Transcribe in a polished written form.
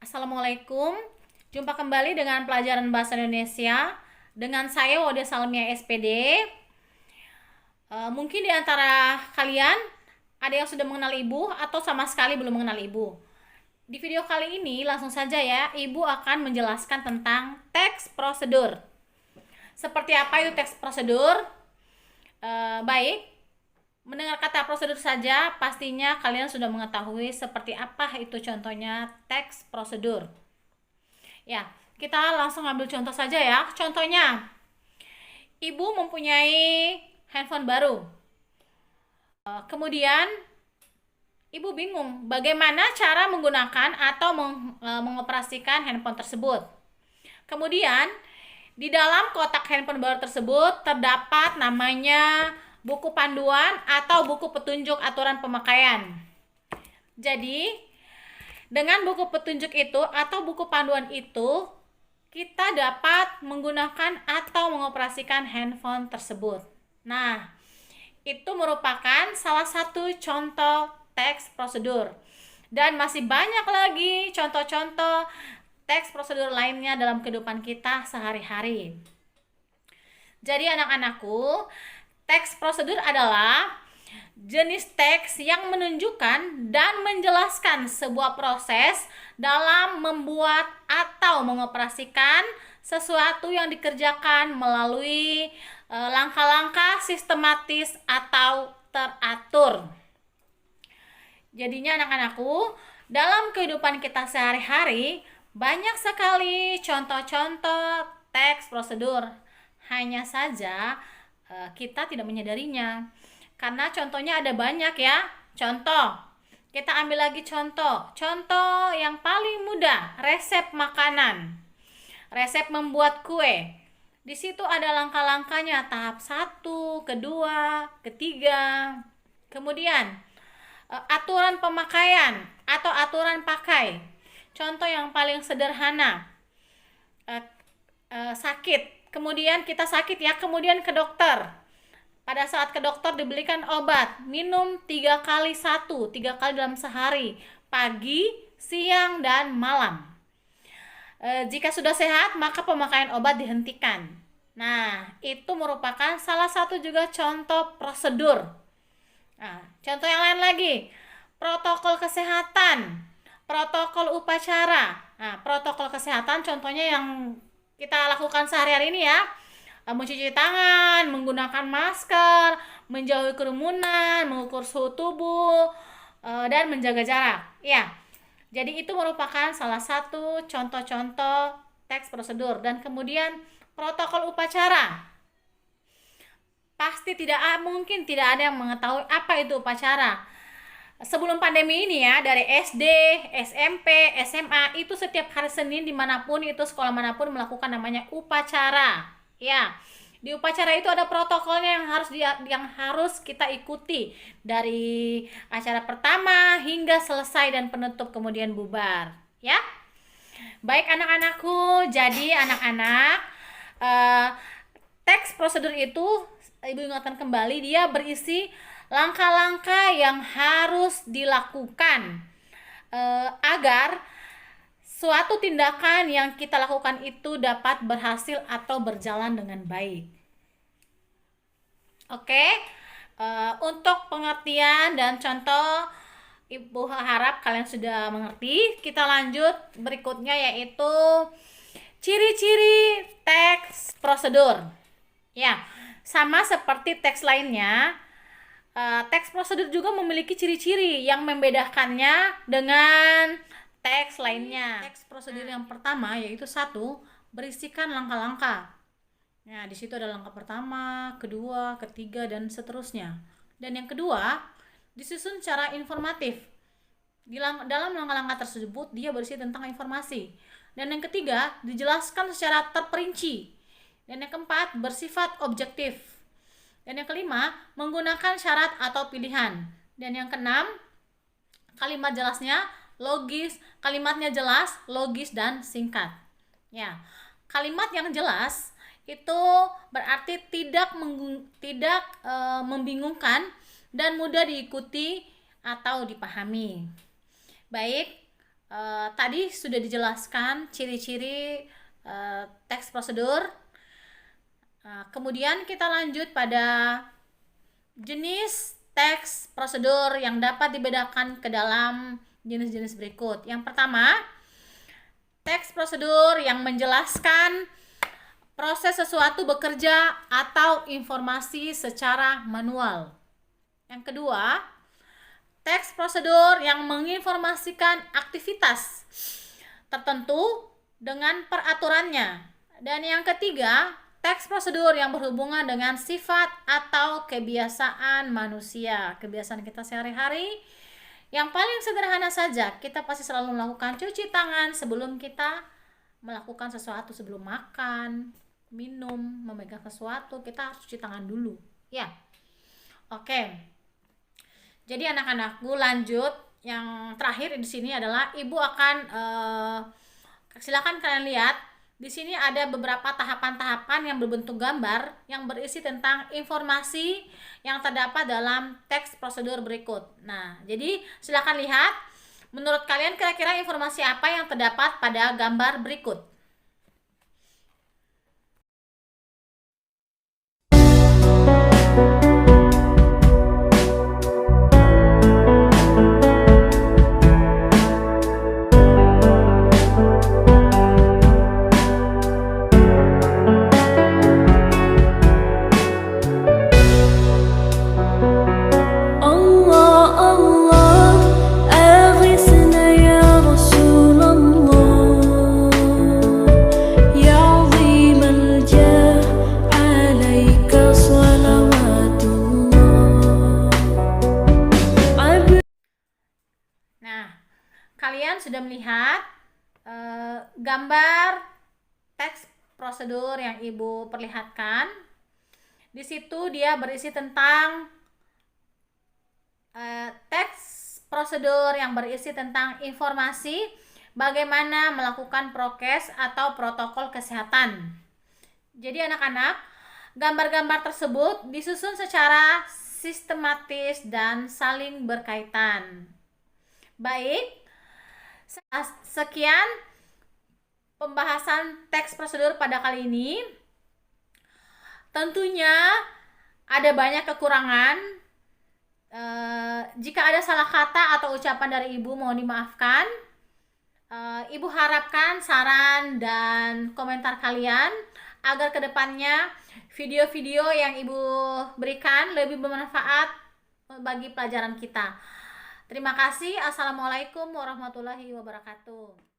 Assalamualaikum. Jumpa kembali dengan pelajaran bahasa Indonesia dengan saya Wode Salmia SPD. Mungkin di antara kalian ada yang sudah mengenal ibu atau sama sekali belum mengenal ibu. Di video kali ini langsung saja ya, ibu akan menjelaskan tentang teks prosedur. Seperti apa itu teks prosedur? Baik, mendengar kata prosedur saja pastinya kalian sudah mengetahui seperti apa itu contohnya teks prosedur. Ya, kita langsung ambil contoh saja ya. Contohnya, ibu mempunyai handphone baru. Kemudian, ibu bingung bagaimana cara menggunakan atau mengoperasikan handphone tersebut. Kemudian, di dalam kotak handphone baru tersebut terdapat namanya buku panduan atau buku petunjuk aturan pemakaian. Jadi, dengan buku petunjuk itu atau buku panduan itu, kita dapat menggunakan atau mengoperasikan handphone tersebut. Nah, itu merupakan salah satu contoh teks prosedur. Dan masih banyak lagi contoh-contoh teks prosedur lainnya dalam kehidupan kita sehari-hari. Jadi anak-anakku, teks prosedur adalah jenis teks yang menunjukkan dan menjelaskan sebuah proses dalam membuat atau mengoperasikan sesuatu yang dikerjakan melalui langkah-langkah sistematis atau teratur. Jadinya anak-anakku, dalam kehidupan kita sehari-hari banyak sekali contoh-contoh teks prosedur. Hanya saja kita tidak menyadarinya. Karena contohnya ada banyak ya. Contoh, kita ambil lagi contoh. Contoh yang paling mudah, resep makanan. Resep membuat kue. Di situ ada langkah-langkahnya, tahap 1, kedua, ketiga. Kemudian, aturan pemakaian atau aturan pakai. Contoh yang paling sederhana, sakit. Kemudian kita sakit ya, kemudian ke dokter. Pada saat ke dokter diberikan obat, minum 3 kali 3 kali dalam sehari, pagi, siang, dan malam. Jika sudah sehat, maka pemakaian obat dihentikan. Nah, itu merupakan salah satu juga contoh prosedur. Nah, contoh yang lain lagi, protokol kesehatan, protokol upacara. Nah, protokol kesehatan contohnya yang kita lakukan sehari-hari ini ya. Mencuci tangan, menggunakan masker, menjauhi kerumunan, mengukur suhu tubuh, dan menjaga jarak. Ya, jadi itu merupakan salah satu contoh-contoh teks prosedur. Dan kemudian protokol upacara. Pasti mungkin tidak ada yang mengetahui apa itu upacara. Sebelum pandemi ini ya, dari SD, SMP, SMA, itu setiap hari Senin dimanapun itu sekolah manapun melakukan namanya upacara. Ya, di upacara itu ada protokolnya yang harus kita ikuti dari acara pertama hingga selesai dan penutup kemudian bubar. Ya, baik anak-anakku. Jadi anak-anak, teks prosedur itu ibu ingatkan kembali, dia berisi langkah-langkah yang harus dilakukan agar suatu tindakan yang kita lakukan itu dapat berhasil atau berjalan dengan baik. Oke, untuk pengertian dan contoh ibu harap kalian sudah mengerti. Kita lanjut berikutnya, yaitu ciri-ciri teks prosedur. Ya, sama seperti teks lainnya, teks prosedur juga memiliki ciri-ciri yang membedakannya dengan teks lainnya. Teks prosedur yang pertama yaitu 1, berisikan langkah-langkah. Nah, di situ ada langkah pertama, kedua, ketiga, dan seterusnya. Dan yang kedua, disusun secara informatif. Dalam langkah-langkah tersebut dia berisi tentang informasi. Dan yang ketiga, dijelaskan secara terperinci. Dan yang keempat, bersifat objektif. Dan yang kelima, menggunakan syarat atau pilihan. Dan yang keenam, kalimat jelasnya logis, kalimatnya jelas, logis, dan singkat. Ya, kalimat yang jelas itu berarti tidak membingungkan dan mudah diikuti atau dipahami. Baik, tadi sudah dijelaskan ciri-ciri teks prosedur. Kemudian kita lanjut pada jenis teks prosedur yang dapat dibedakan ke dalam jenis-jenis berikut. Yang pertama, teks prosedur yang menjelaskan proses sesuatu bekerja atau informasi secara manual. Yang kedua, teks prosedur yang menginformasikan aktivitas tertentu dengan peraturannya. Dan yang ketiga, teks prosedur yang berhubungan dengan sifat atau kebiasaan manusia, kebiasaan kita sehari-hari. Yang paling sederhana saja, kita pasti selalu melakukan cuci tangan sebelum kita melakukan sesuatu, sebelum makan, minum, memegang sesuatu, kita harus cuci tangan dulu. Ya. Oke. Jadi anak-anakku, lanjut. Yang terakhir di sini adalah ibu akan silakan kalian lihat. Di sini ada beberapa tahapan-tahapan yang berbentuk gambar yang berisi tentang informasi yang terdapat dalam teks prosedur berikut. Nah, jadi silakan lihat. Menurut kalian kira-kira informasi apa yang terdapat pada gambar berikut? Kalian sudah melihat gambar teks prosedur yang ibu perlihatkan. Di situ dia berisi tentang teks prosedur yang berisi tentang informasi bagaimana melakukan prokes atau protokol kesehatan. Jadi anak-anak, gambar-gambar tersebut disusun secara sistematis dan saling berkaitan. Baik, sekian pembahasan teks prosedur pada kali ini. Tentunya ada banyak kekurangan. Jika ada salah kata atau ucapan dari ibu, mohon dimaafkan. Ibu harapkan saran dan komentar kalian agar kedepannya video-video yang ibu berikan lebih bermanfaat bagi pelajaran kita. Terima kasih. Assalamualaikum warahmatullahi wabarakatuh.